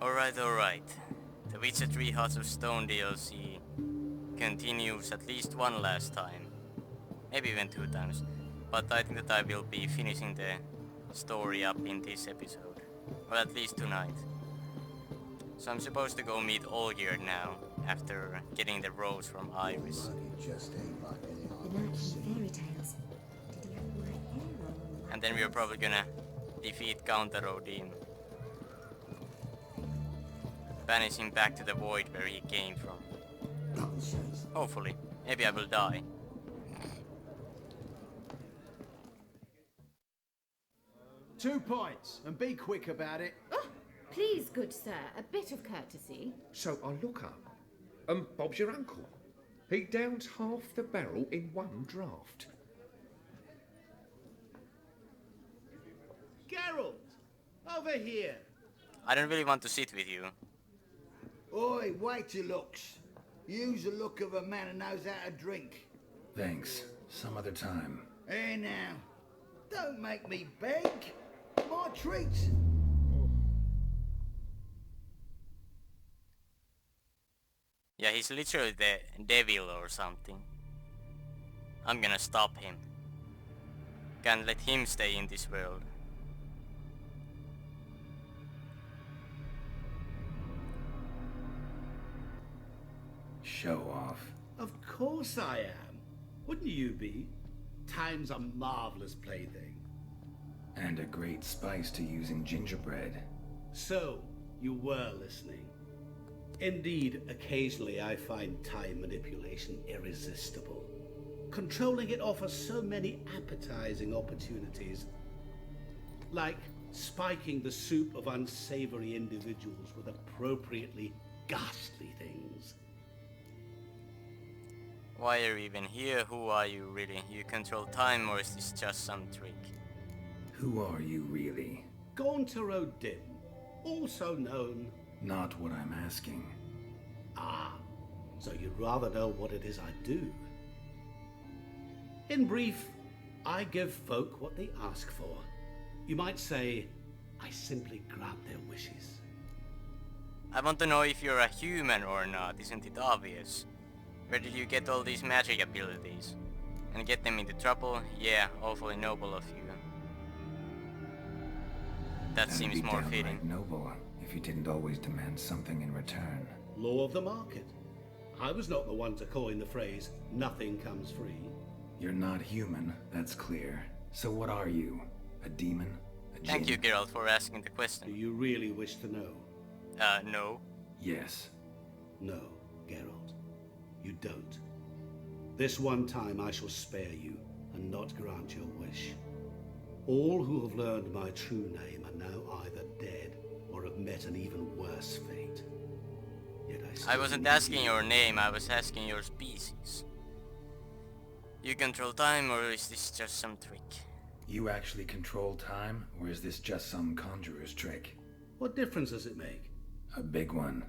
Alright. The Witcher 3 Hearts of Stone DLC continues at least one last time. Maybe even two times. But I think that I will be finishing the story up in this episode. Or at least tonight. So I'm supposed to go meet Olgierd now, after getting the rose from Iris. The knight from fairy tales. Did he have my hair on? And then we're probably gonna defeat Counter Odin. Banish him back to the void where he came from. Hopefully. Maybe I will die. Two points, and be quick about it. Oh, please, good sir, a bit of courtesy. So I look up, and Bob's your uncle. He downs half the barrel in one draft. Geralt, over here. I don't really want to sit with you. Oi, wait your looks. Use the look of a man who knows how to drink. Thanks. Some other time. Hey now, don't make me beg. My treat. Yeah, he's literally the devil or something. I'm gonna stop him. Can't let him stay in this world. Show off. Of course I am. Wouldn't you be? Time's a marvelous plaything. And a great spice to use in gingerbread. So, you were listening. Indeed, occasionally I find time manipulation irresistible. Controlling it offers so many appetizing opportunities. Like spiking the soup of unsavory individuals with appropriately ghastly things. Why are you even here? Who are you really? You control time, or is this just some trick? Who are you really? Gaunter Odin, also known... Not what I'm asking. Ah, so you'd rather know what it is I do. In brief, I give folk what they ask for. You might say, I simply grant their wishes. I want to know if you're a human or not, isn't it obvious? Where did you get all these magic abilities? And get them into trouble? Yeah, awfully noble of you. That That'd seems be more downright fitting. noble if you didn't always demand something in return. Law of the market. I was not the one to coin the phrase, nothing comes free. You're not human, that's clear. So what are you? A demon? A djinn? Thank you, Geralt, for asking the Do question. you really wish to know? No. Yes. No, Geralt. You don't. This one time I shall spare you and not grant your wish. All who have learned my true name are now either dead or have met an even worse fate. Yet I wasn't need asking you. your name, I was asking your species. You control time, or is this just some trick? You actually control time, or is this just some conjurer's trick? What difference does it make? A big one.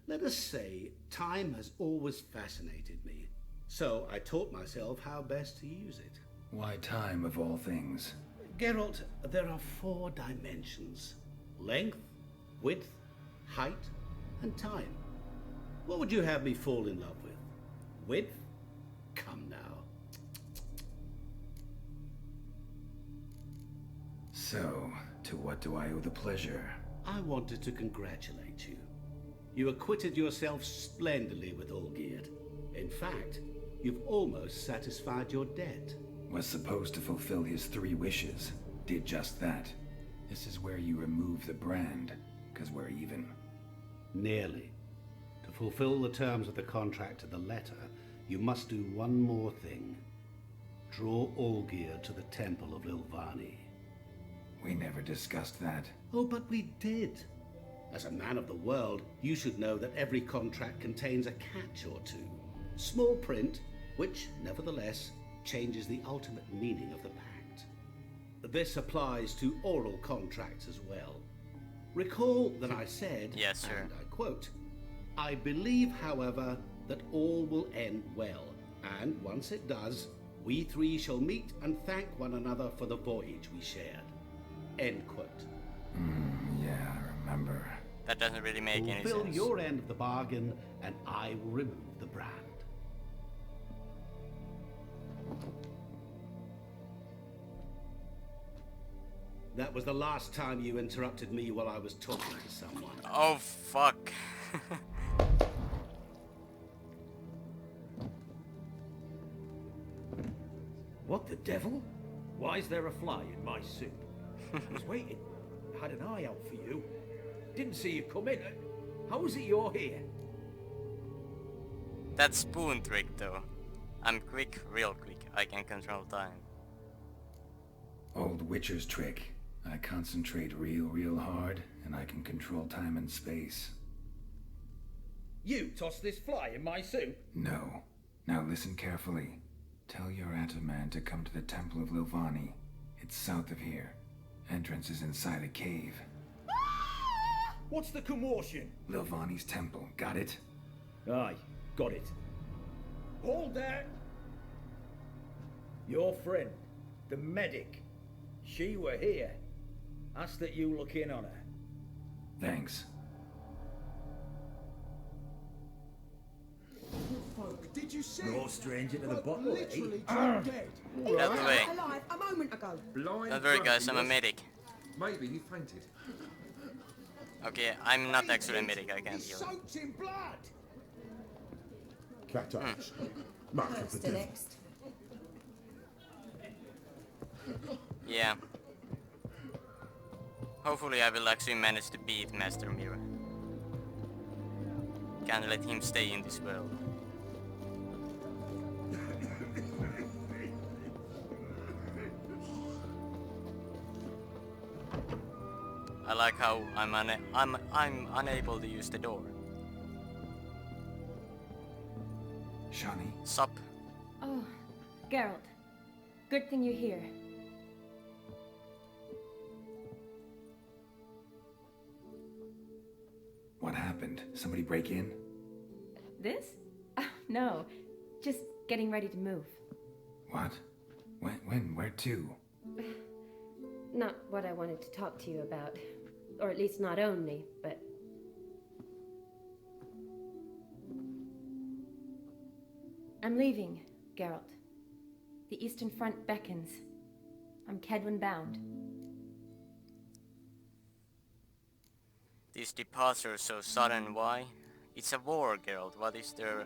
Let us say time has always fascinated me, so I taught myself how best to use it. Why time of all things? Geralt, there are 4 dimensions. Length, width, height, and time. What would you have me fall in love with? Width? Come now. So, to what do I owe the pleasure? I wanted to congratulate you. You acquitted yourself splendidly with Olgierd. In fact, you've almost satisfied your debt. Was supposed to fulfill his 3 wishes. Did just that. This is where you remove the brand, 'cause we're even. Nearly. To fulfill the terms of the contract to the letter, you must do one more thing. Draw Olgierd to the Temple of Lilvani. We never discussed that. Oh, but we did. As a man of the world, you should know that every contract contains a catch or two. Small print, which, nevertheless, changes the ultimate meaning of the pact. This applies to oral contracts as well. Recall that I said, Yes, sir. and I quote, I believe, however, that all will end well, and once it does, we 3 shall meet and thank one another for the voyage we shared. End quote. Yeah, I remember. That doesn't really make any Fulfill sense. your end of the bargain, and I will remove the brand. That was the last time you interrupted me while I was talking to someone. Oh fuck. What the devil? Why is there a fly in my soup? I was waiting. Had an eye out for you. Didn't see you come in. How is it you're here? That spoon trick though. I'm quick, real quick. I can control time. Old Witcher's trick. I concentrate real hard, and I can control time and space. You tossed this fly in my soup? No. Now listen carefully. Tell your Ataman to come to the Temple of Lovani. It's south of here. Entrance is inside a cave. What's the commotion? Lovani's temple, got it? Aye, got it. Hold there! Your friend, the medic. She were here. Ask that you look in on her. Thanks. Did you see? No stranger to the Folk bottle, literally eh? dropped dead. Out the way. Alive a moment ago. Blind Don't worry guys, I'm a grumpy medic. was- Maybe he fainted. Okay, I'm not actually a medic, I can't He's heal him. soaked in blood. Cat eyes. Mark of the First devil. next. Yeah. Hopefully I will actually manage to beat Master Mirror. Can't let him stay in this world. I like how I'm unable to use the door. Shani, Sup? Oh, Geralt. Good thing you're here. what happened? Somebody break in? This? No, just getting ready to move. What? When? Where to? Not what I wanted to talk to you about. Or at least not only, but... I'm leaving, Geralt. The Eastern Front beckons. I'm Kedwin bound. This departure is so sudden, why? It's a war, Geralt. What is there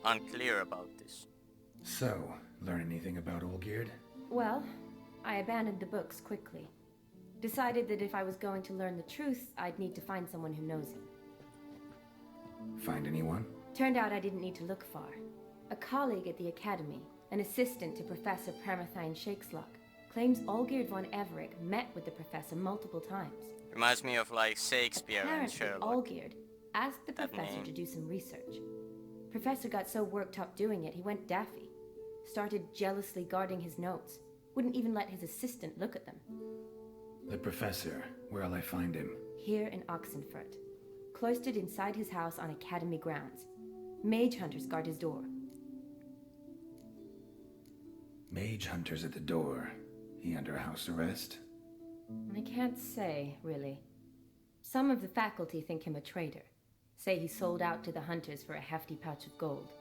unclear about this? So, learn anything about Olgierd? Well, I abandoned the books quickly. Decided that if I was going to learn the truth, I'd need to find someone who knows him. Find anyone? Turned out I didn't need to look far. A colleague at the Academy, an assistant to Professor Pramathine Shakeslock, claims Olgierd von Everec met with the professor multiple times. Reminds me of like Shakespeare and Apparently, Sherlock. Olgierd asked the That professor name. to do some research. Professor got so worked up doing it, he went daffy. Started jealously guarding his notes. Wouldn't even let his assistant look at them. The professor. Where'll I find him? Here in Oxenfurt. Cloistered inside his house on Academy grounds. Mage hunters guard his door. Mage hunters at the door. He under house arrest? I can't say, really. Some of the faculty think him a traitor. Say he sold out to the hunters for a hefty pouch of gold.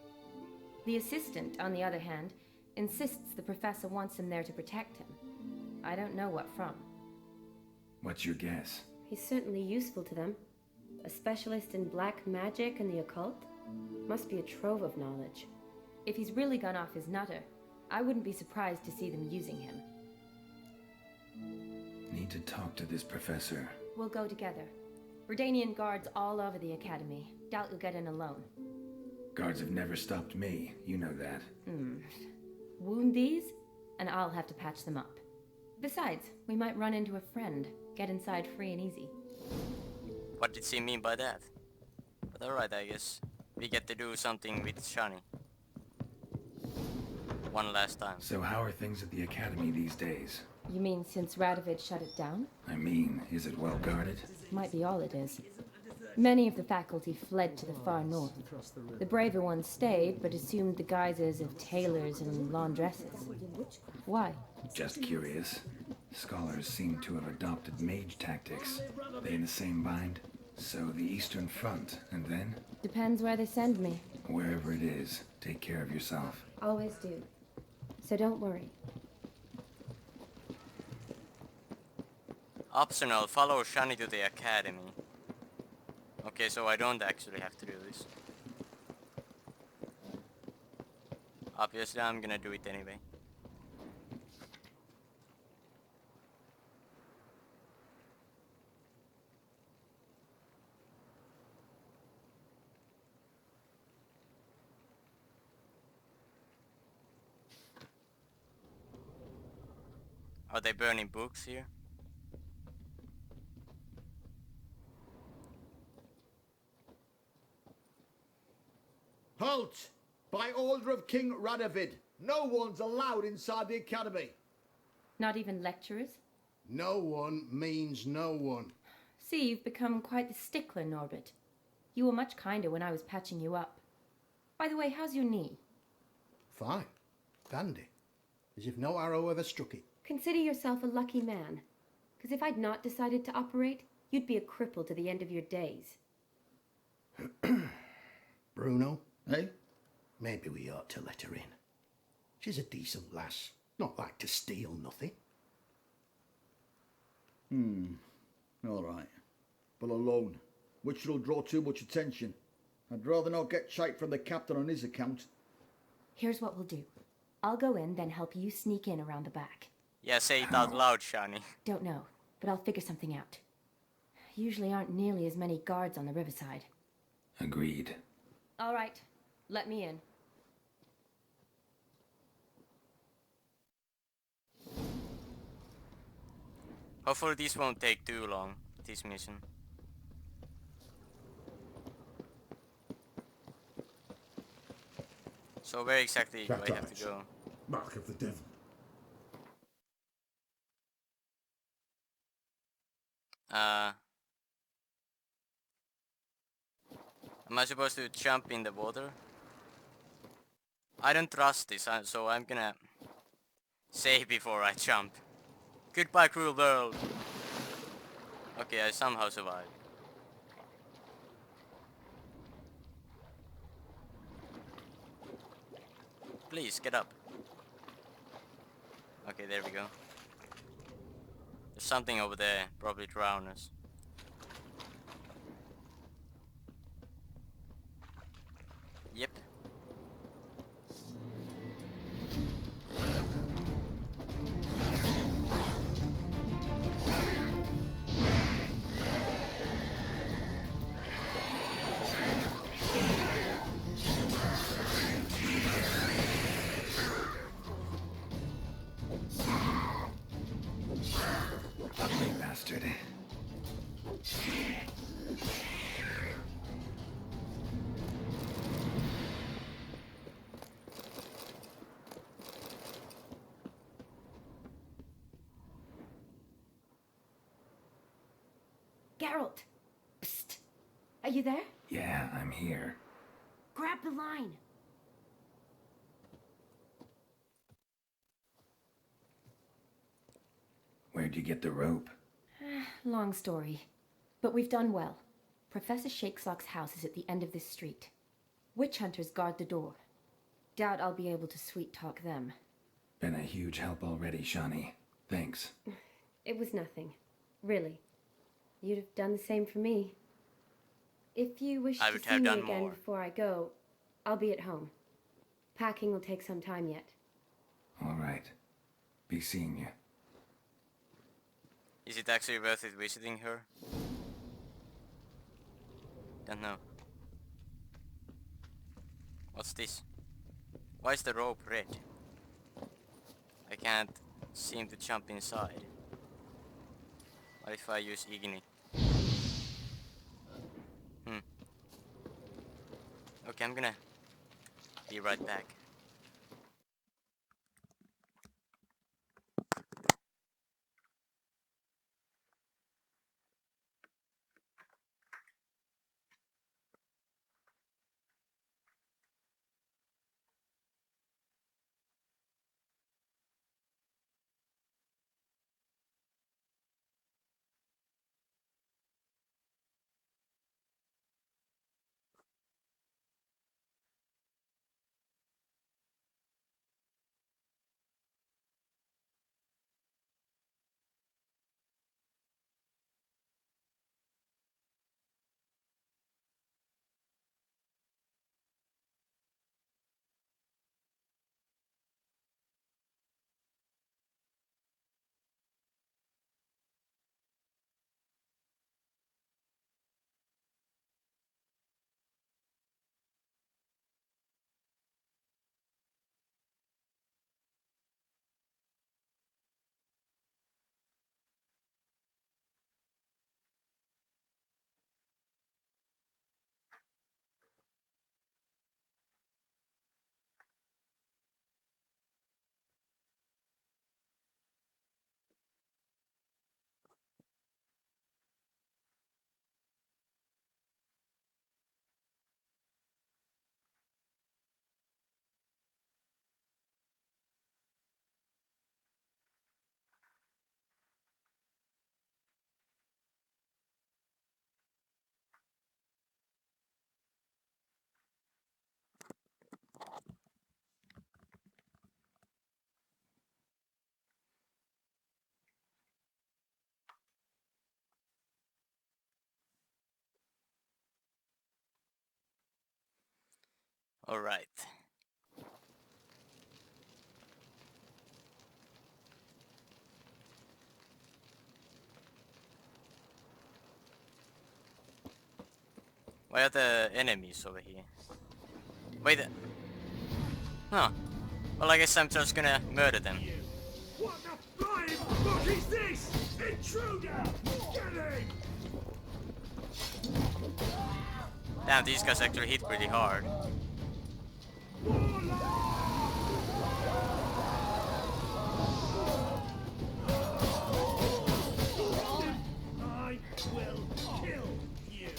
The assistant, on the other hand, insists the professor wants him there to protect him. I don't know what from. What's your guess? He's certainly useful to them. A specialist in black magic and the occult? Must be a trove of knowledge. If he's really gone off his nutter, I wouldn't be surprised to see them using him. Need to talk to this professor. We'll go together. Redanian guards all over the Academy. Doubt you'll get in alone. Guards have never stopped me. You know that. Wound these, and I'll have to patch them up. Besides, we might run into a friend. Get inside free and easy. What did she mean by that? But alright, I guess. We get to do something with Shani. One last time. So how are things at the Academy these days? You mean since Radovid shut it down? I mean, is it well guarded? Might be all it is. Many of the faculty fled to the far north. The braver ones stayed, but assumed the guises of tailors and laundresses. Why? Just curious. Scholars seem to have adopted mage tactics. They in the same bind? So the Eastern Front, and then? Depends where they send me. Wherever it is, take care of yourself. Always do. So don't worry. Optional, follow Shani to the academy. Okay, so I don't actually have to do this. Obviously, I'm gonna do it anyway. Are they burning books here? Halt! By order of King Radovid, no one's allowed inside the academy. Not even lecturers? No one means no one. See, you've become quite the stickler, Norbert. You were much kinder when I was patching you up. By the way, how's your knee? Fine. Dandy. As if no arrow ever struck it. Consider yourself a lucky man. Because if I'd not decided to operate, you'd be a cripple to the end of your days. Bruno, eh? Maybe we ought to let her in. She's a decent lass. Not like to steal nothing. All right. But alone, which will draw too much attention. I'd rather not get shite from the captain on his account. Here's what we'll do. I'll go in, then help you sneak in around the back. Yeah, say it out loud, Shani. Don't know, but I'll figure something out. Usually aren't nearly as many guards on the riverside. Agreed. All right, let me in. Hopefully this won't take too long, this mission. So where exactly do I have to go? Mark of the devil. Am I supposed to jump in the water? I don't trust this, so I'm gonna save before I jump. Goodbye, cruel world. Okay, I somehow survived. Please, get up. Okay, there we go. There's something over there, probably drown us. Yep. Ugly bastard. Geralt! Psst! Are you there? Yeah, I'm here. Grab the line! Where'd you get the rope? Long story. But we've done well. Professor Shakesock's house is at the end of this street. Witch hunters guard the door. Doubt I'll be able to sweet-talk them. Been a huge help already, Shani. Thanks. It was nothing. Really. You'd have done the same for me. If you wish I to would see have me done again more. before I go, I'll be at home. Packing will take some time yet. All right. Be seeing you. Is it actually worth it visiting her? Don't know. What's this? Why is the rope red? I can't seem to jump inside. What if I use Igni? Okay, I'm gonna be right back. Alright. Why are the enemies over here? Wait. Huh. Well, I guess I'm just gonna murder them. What the flying fuck is this? Intruder! Get him! Damn, these guys actually hit pretty hard. I will kill you!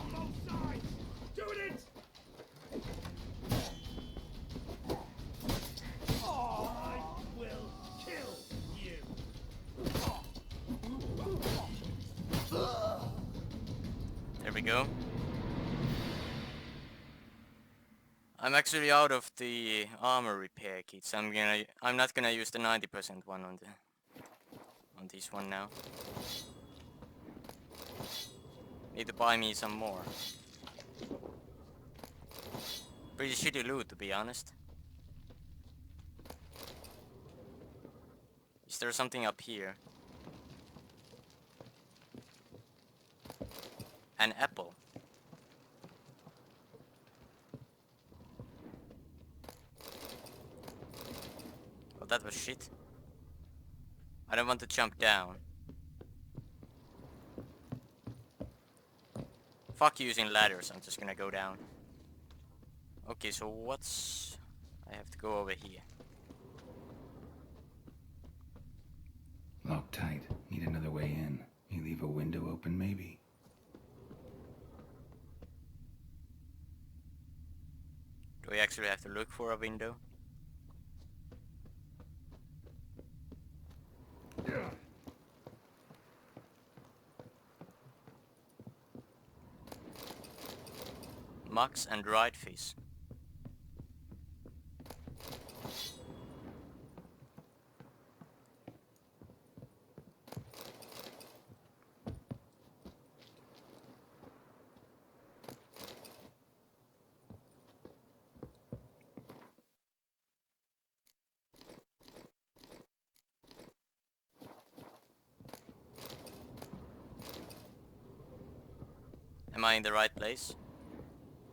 Both sides! Doing it! I will kill you! There we go. I'm actually out of the armor repair kits. I'm not gonna use the 90% one on this one now. Need to buy me some more. Pretty shitty loot, to be honest. Is there something up here? An apple. Oh, that was shit. I don't want to jump down. Fuck using ladders, I'm just gonna go down. Okay, so what's... I have to go over here. Locked tight. Need another way in. You leave a window open, maybe? Do we actually have to look for a window? Mucks and dried fish. Am I in the right place?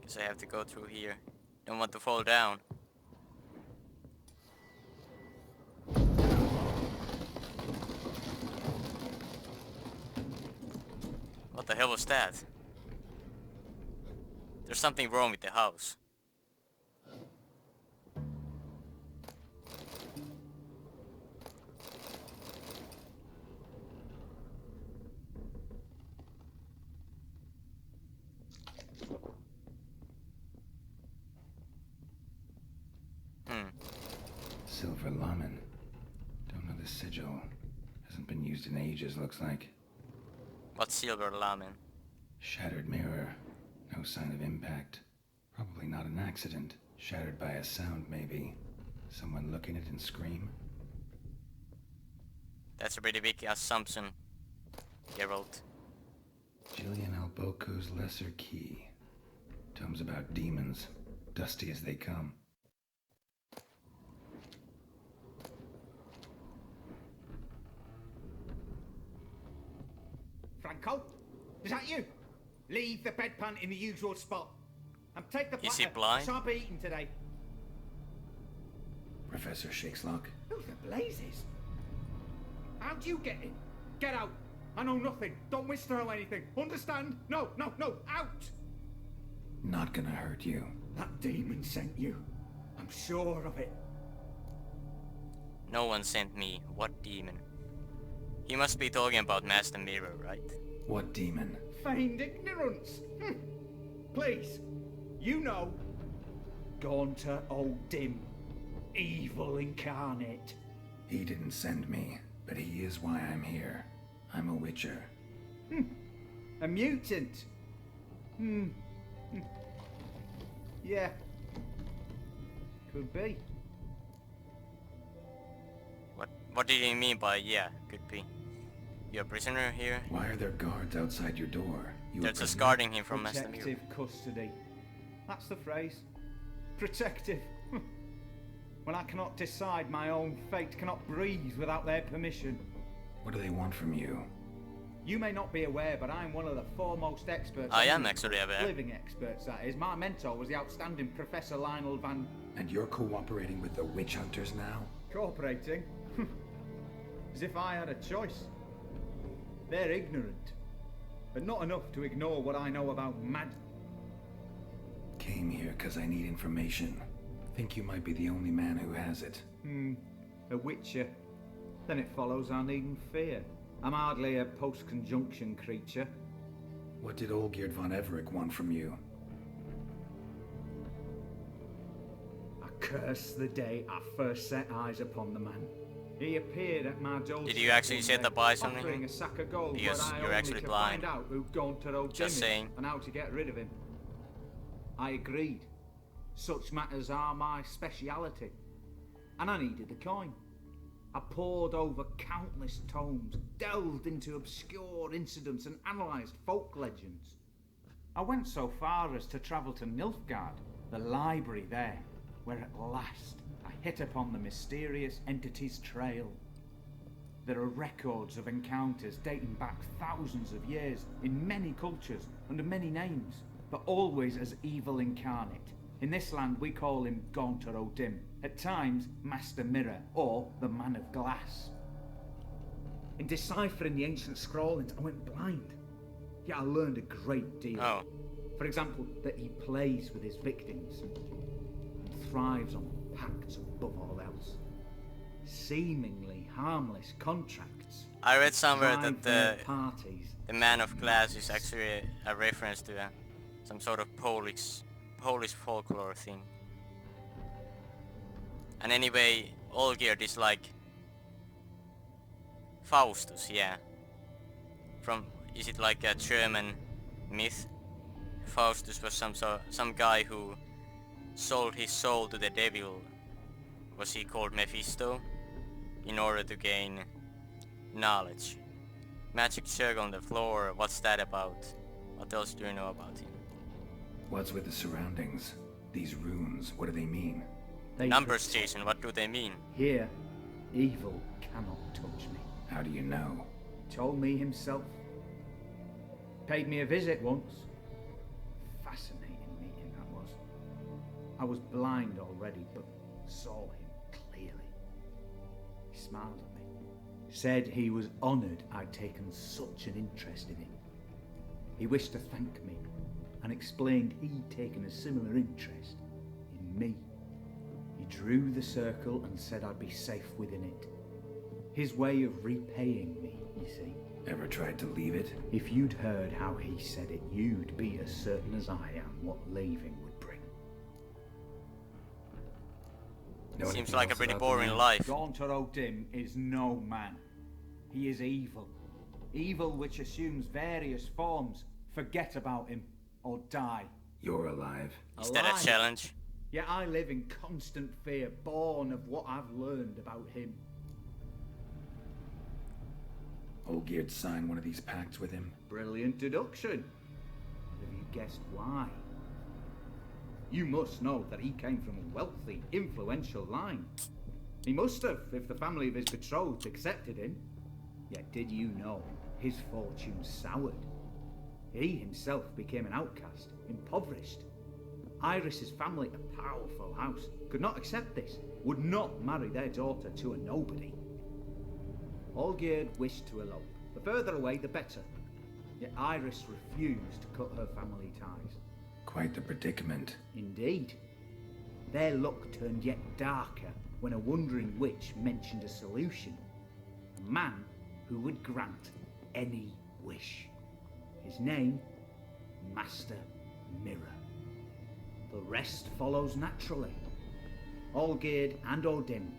Guess I have to go through here. Don't want to fall down. What the hell was that? There's something wrong with the house. Silver Lamen. Don't know the sigil. Hasn't been used in ages, looks like. What's Silver Lamen? Shattered mirror. No sign of impact. Probably not an accident. Shattered by a sound, maybe. Someone looking at it and scream? That's a pretty big assumption, Geralt. Jillian Alboco's Lesser Key. Tomes about demons. Dusty as they come. Franco? Is that you? Leave the bedpan in the usual spot. And take the Is he platter. blind? Shan't be eaten today. Professor Shakeslock. Who the blazes? How'd you get in? Get out. I know nothing. Don't whisper or anything. Understand? No, no, no. Out! Not gonna hurt you. That demon sent you. I'm sure of it. No one sent me. What demon? He must be talking about Master Mirror, right? What demon? Feigned ignorance. Please. You know. Gaunter O'Dim. Evil incarnate. He didn't send me, but he is why I'm here. I'm a witcher. A mutant. Yeah. Could be. What did he mean by yeah? Could be. You're a prisoner here. Why are there guards outside your door? You They're a just prisoner? guarding him from Master Mira. Protective custody. That's the phrase. Protective. When I cannot decide my own fate, cannot breathe without their permission. What do they want from you? You may not be aware, but I'm one of the foremost experts. I am on this. actually aware. Living experts, that is. My mentor was the outstanding Professor Lionel Van... And you're cooperating with the witch hunters now? Cooperating? As if I had a choice. They're ignorant, but not enough to ignore what I know about magic. Came here because I need information. Think you might be the only man who has it. A witcher. Then it follows I needn't fear. I'm hardly a post-conjunction creature. What did Olgierd von Everec want from you? I curse the day I first set eyes upon the man. He appeared at my door. Did you actually say the buy something? Offering a sack of gold, Because but I you're only actually to blind. find out who Gaunter O'Dim Just is saying. and how to get rid of him. I agreed. Such matters are my speciality. And I needed the coin. I pored over countless tomes, delved into obscure incidents and analysed folk legends. I went so far as to travel to Nilfgaard, the library there, where at last I hit upon the mysterious entity's trail. There are records of encounters dating back thousands of years in many cultures under many names, but always as evil incarnate. In this land we call him Gaunter O'Dim, at times Master Mirror or the Man of Glass. In deciphering the ancient scrawlings I went blind, yet I learned a great deal. Oh. For example, that he plays with his victims and thrives on pacts above all else. Seemingly harmless contracts. I read somewhere that drive their parties. the Man of Glass is actually a reference to some sort of Polish folklore thing. And anyway, Olgierd is like Faustus, yeah. Is it like a German myth? Faustus was some guy who sold his soul to the devil. Was he called Mephisto? In order to gain knowledge. Magic circle on the floor, what's that about? What else do you know about him? What's with the surroundings? These runes, what do they mean? They Numbers, Jason, what do they mean? Here, evil cannot touch me. How do you know? Told me himself. Paid me a visit once. Fascinating meeting that was. I was blind already, but saw him clearly. He smiled at me. Said he was honoured I'd taken such an interest in him. He wished to thank me and explained he'd taken a similar interest in me. He drew the circle and said I'd be safe within it. His way of repaying me, you see. Ever tried to leave it? If you'd heard how he said it, you'd be as certain as I am what leaving would bring. Know Seems anything like a else pretty about the boring man? life. Gaunter O'Dim is no man. He is evil. Evil which assumes various forms. Forget about him, or die. You're alive. Is that a Alive. challenge? Yet I live in constant fear, born of what I've learned about him. Olgierd signed one of these pacts with him. Brilliant deduction. Have you guessed why? You must know that he came from a wealthy, influential line. He must have, if the family of his betrothed accepted him. Yet did you know his fortune soured? He himself became an outcast, impoverished. Iris's family, a powerful house, could not accept this, would not marry their daughter to a nobody. Olgierd wished to elope. The further away, the better. Yet Iris refused to cut her family ties. Quite the predicament. Indeed. Their luck turned yet darker when a wandering witch mentioned a solution. A man who would grant any wish. His name, Master Mirror. The rest follows naturally. Olgierd and O'Dim,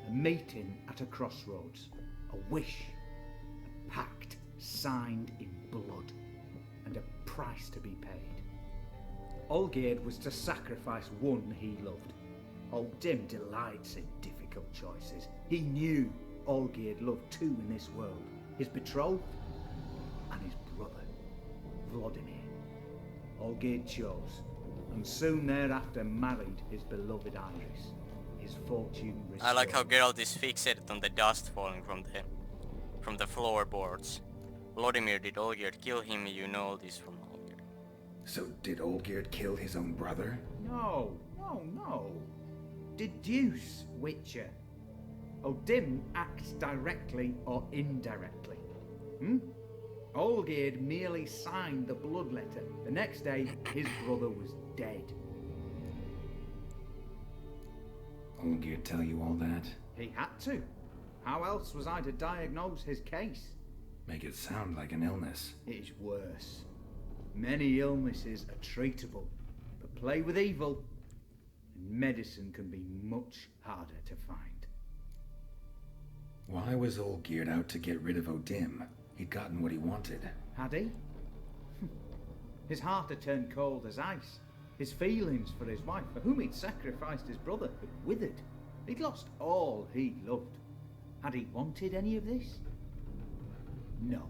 a meeting at a crossroads, a wish, a pact signed in blood, and a price to be paid. Olgierd was to sacrifice one he loved. O'Dim delights in difficult difficult choices. He knew Olgierd loved two in this world, his betrothed and his brother, Vladimir. Olgierd chose, and soon thereafter married his beloved Iris, his fortune restored. I like how Geralt is fixated on the dust falling from the floorboards. Vladimir, did Olgierd kill him? You know this from Olgierd. So did Olgierd kill his own brother? No. Deduce, Witcher. Odin acts directly or indirectly. Olgierd merely signed the blood letter. The next day, his brother was dead. Olgierd tell you all that? He had to. How else was I to diagnose his case? Make it sound like an illness. It is worse. Many illnesses are treatable, but play with evil, and medicine can be much harder to find. Why was Olgierd out to get rid of Odin? He'd gotten what he wanted. Had he? His heart had turned cold as ice. His feelings for his wife, for whom he'd sacrificed his brother, had withered. He'd lost all he loved. Had he wanted any of this? No.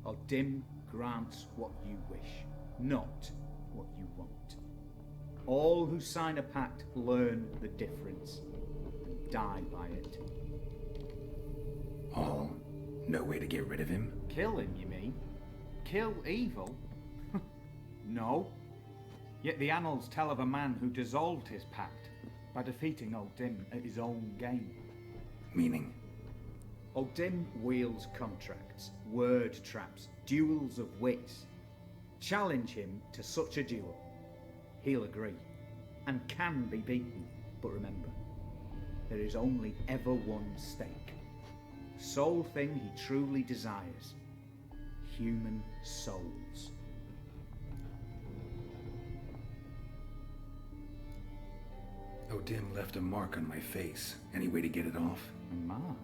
Odin grants what you wish, not what you want. All who sign a pact learn the difference and die by it. All? No way to get rid of him? Kill him, you mean? Kill evil? No. Yet the annals tell of a man who dissolved his pact by defeating Odin at his own game. Meaning? Odin wields contracts, word traps, duels of wits. Challenge him to such a duel. He'll agree, and can be beaten. But remember, there is only ever one stake. Sole thing he truly desires. Human souls. Odin left a mark on my face. Any way to get it off? A mark?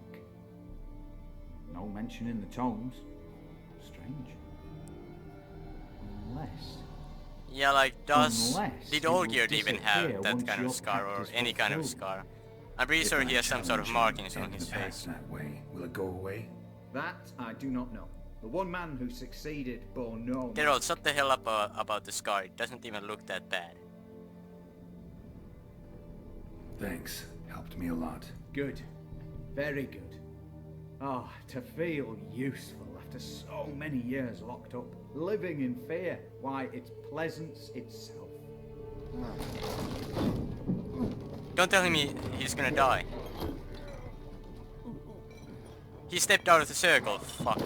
No mention in the tomes. Strange. Unless... Yeah, like, did Olgierd even have that kind of scar or any kind of scar? I'm pretty sure he has some sort of markings on his face. That way, will it go away? That I do not know. The one man who succeeded bore no... Geralt, shut the hell up about the scar. It doesn't even look that bad. Thanks. Helped me a lot. Good. Very good. Oh, to feel useful after so many years locked up, living in fear. Why, it's pleasance itself. Don't tell him he's gonna die. He stepped out of the circle. Fuck.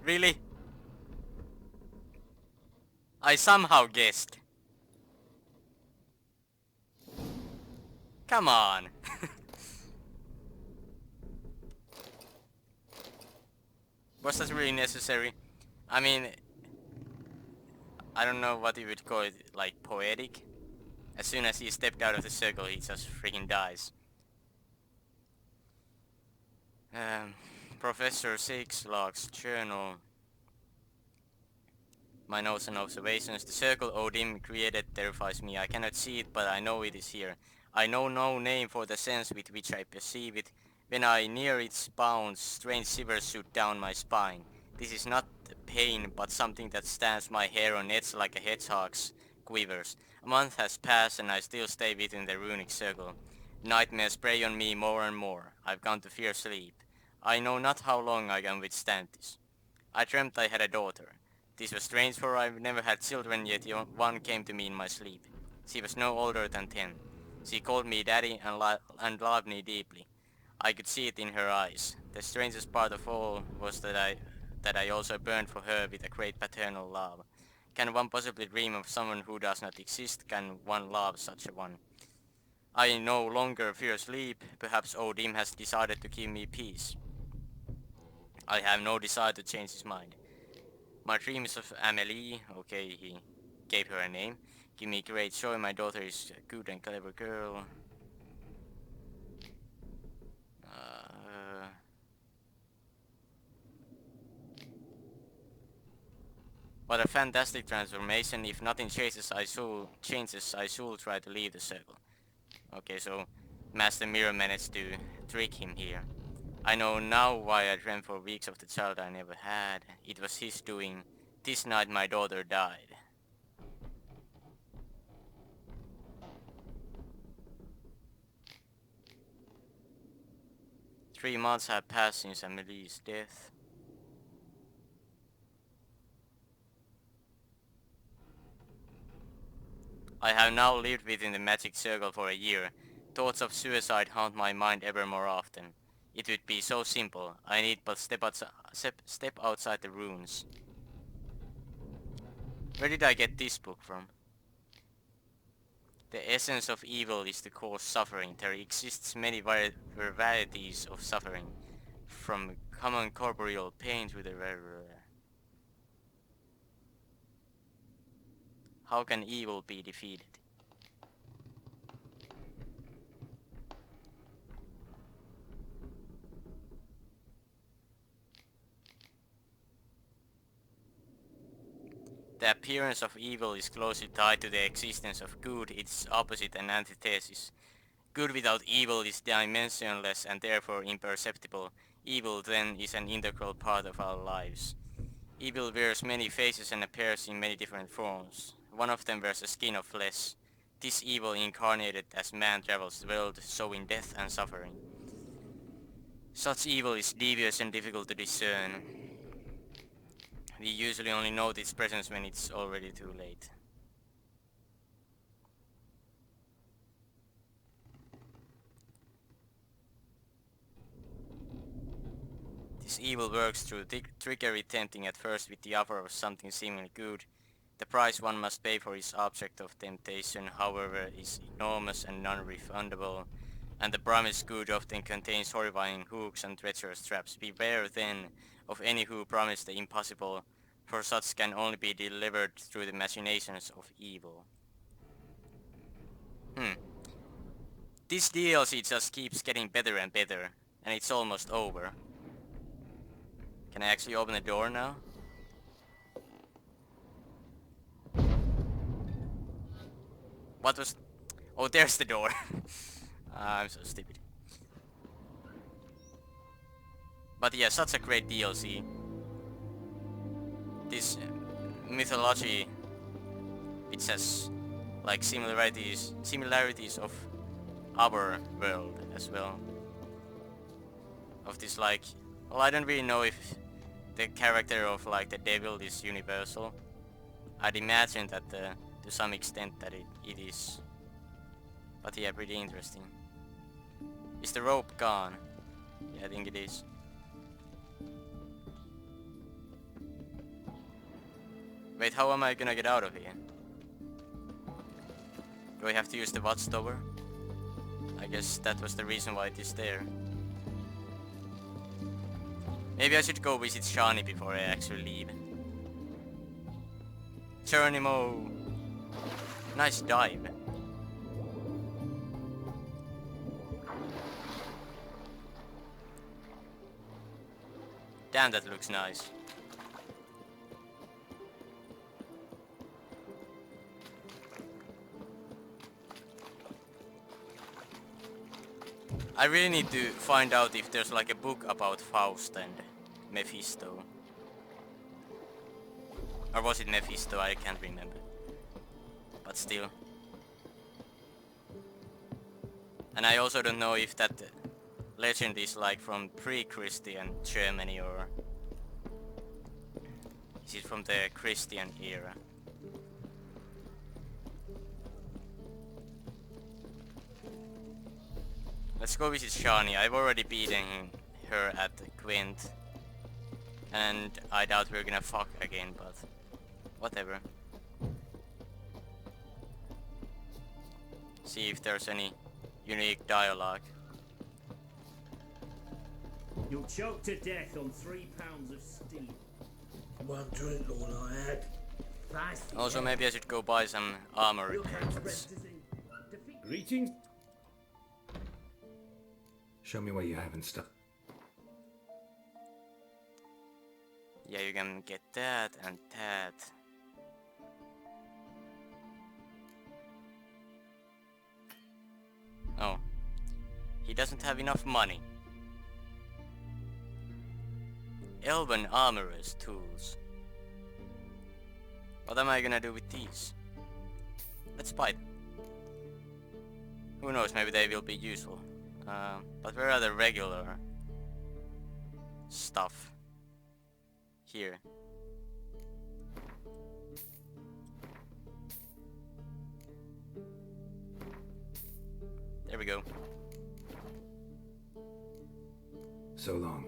Really? I somehow guessed. Come on. Was that really necessary? I mean, I don't know what you would call it, like poetic. As soon as he stepped out of the circle, he just freaking dies. Professor Sixlocke's journal. My notes and observations. The circle Odin created terrifies me. I cannot see it, but I know it is here. I know no name for the sense with which I perceive it. When I near its bounds, strange shivers shoot down my spine. This is not pain, but something that stands my hair on edge like a hedgehog's quivers. A month has passed and I still stay within the runic circle. Nightmares prey on me more and more. I've gone to fear sleep. I know not how long I can withstand this. I dreamt I had a daughter. This was strange, for I've never had children, yet one came to me in my sleep. She was no older than 10. She called me daddy and loved me deeply. I could see it in her eyes. The strangest part of all was that I also burned for her with a great paternal love. Can one possibly dream of someone who does not exist? Can one love such a one? I no longer fear sleep. Perhaps Odin has decided to give me peace. I have no desire to change his mind. My dreams of Amelie, okay, he gave her a name, give me great joy. My daughter is a good and clever girl. What a fantastic transformation. If nothing changes, I should try to leave the circle. Okay, so Master Mirror managed to trick him here. I know now why I dreamt for weeks of the child I never had. It was his doing. This night my daughter died. Three months have passed since Amelie's death. I have now lived within the magic circle for a year. Thoughts of suicide haunt my mind ever more often. It would be so simple. I need but step outside the ruins. Where did I get this book from? The essence of evil is to cause suffering. There exists many varieties of suffering, from common corporeal pain to the How can evil be defeated? The appearance of evil is closely tied to the existence of good, its opposite and antithesis. Good without evil is dimensionless and therefore imperceptible. Evil then is an integral part of our lives. Evil wears many faces and appears in many different forms. One of them wears a skin of flesh. This evil incarnated as man travels the world, sowing death and suffering. Such evil is devious and difficult to discern. We usually only note its presence when it's already too late. This evil works through trickery, tempting at first with the offer of something seemingly good. The price one must pay for its object of temptation, however, is enormous and non-refundable, and the promised good often contains horrifying hooks and treacherous traps. Beware then of any who promise the impossible, for such can only be delivered through the machinations of evil. This DLC just keeps getting better and better, and it's almost over. Can I actually open the door now? What was... Oh, there's the door. I'm so stupid. But yeah, such a great DLC. This mythology, it has like similarities of our world as well. Of this like... Well, I don't really know if the character of like the devil is universal. I'd imagine that to some extent that it is. But yeah, pretty interesting. Is the rope gone? Yeah, I think it is. Wait, how am I gonna get out of here? Do I have to use the watchtower? I guess that was the reason why it is there. Maybe I should go visit Shani before I actually leave. Geronimo! Nice dive. Damn, that looks nice. I really need to find out if there's like a book about Faust and Mephisto. Or was it Mephisto? I can't remember. But still. And I also don't know if that legend is like from pre-Christian Germany or is it from the Christian era. Let's go visit Shani. I've already beaten her at Gwent. And I doubt we're gonna fuck again, but whatever. See if there's any unique dialogue. You'll choke to death on 3 pounds of steel. One drink all I had. Also, maybe I should go buy some armor repairs. Greetings. Show me what you have in stock. Yeah, you can get that and that. He doesn't have enough money. Elven armorer's tools. What am I gonna do with these? Let's buy them. Who knows, maybe they will be useful. But where are the regular stuff? Here. There we go. So long.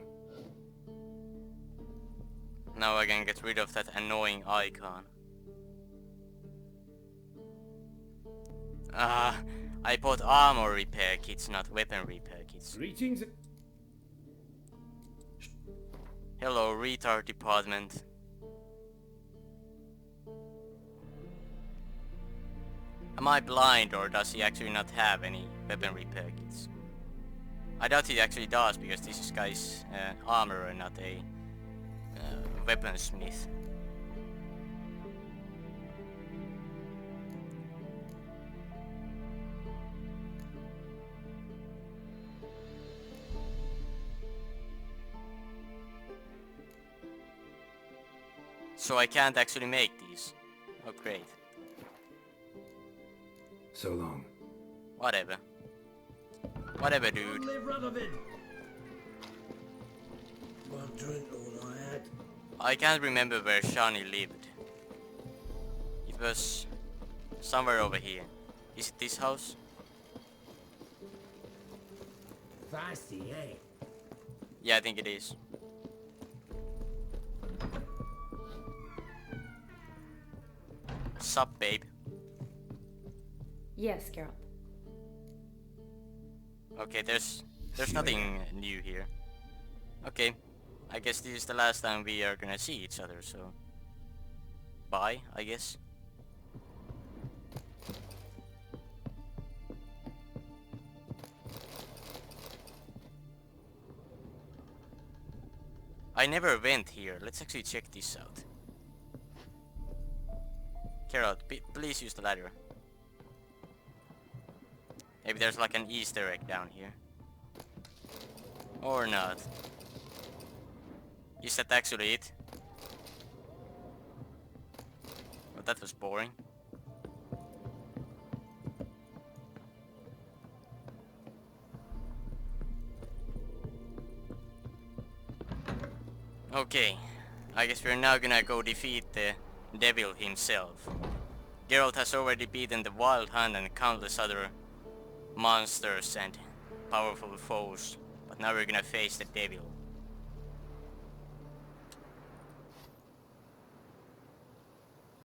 Now I can get rid of that annoying icon. I bought armor repair kits, not weapon repair kits. Greetings. Hello, retard department. Am I blind, or does he actually not have any weapon repair kits? I doubt he actually does, because this guy's armorer, not a weaponsmith. So I can't actually make these. Oh great. So long. Whatever. Whatever, dude. Live Radovid. One drink all I had. I can't remember where Shani lived. It was somewhere over here. Is it this house? Feisty, eh? Yeah, I think it is. Sup, babe? Yes, Geralt. Okay, there's nothing new here. Okay, I guess this is the last time we are gonna see each other, so... Bye, I guess. I never went here. Let's actually check this out. Geralt, please use the ladder. Maybe there's like an Easter egg down here. Or not. Is that actually it? Well, that was boring. Okay, I guess we're now gonna go defeat the devil himself. Geralt has already beaten the Wild Hunt and countless other monsters and powerful foes, but now we're gonna face the devil.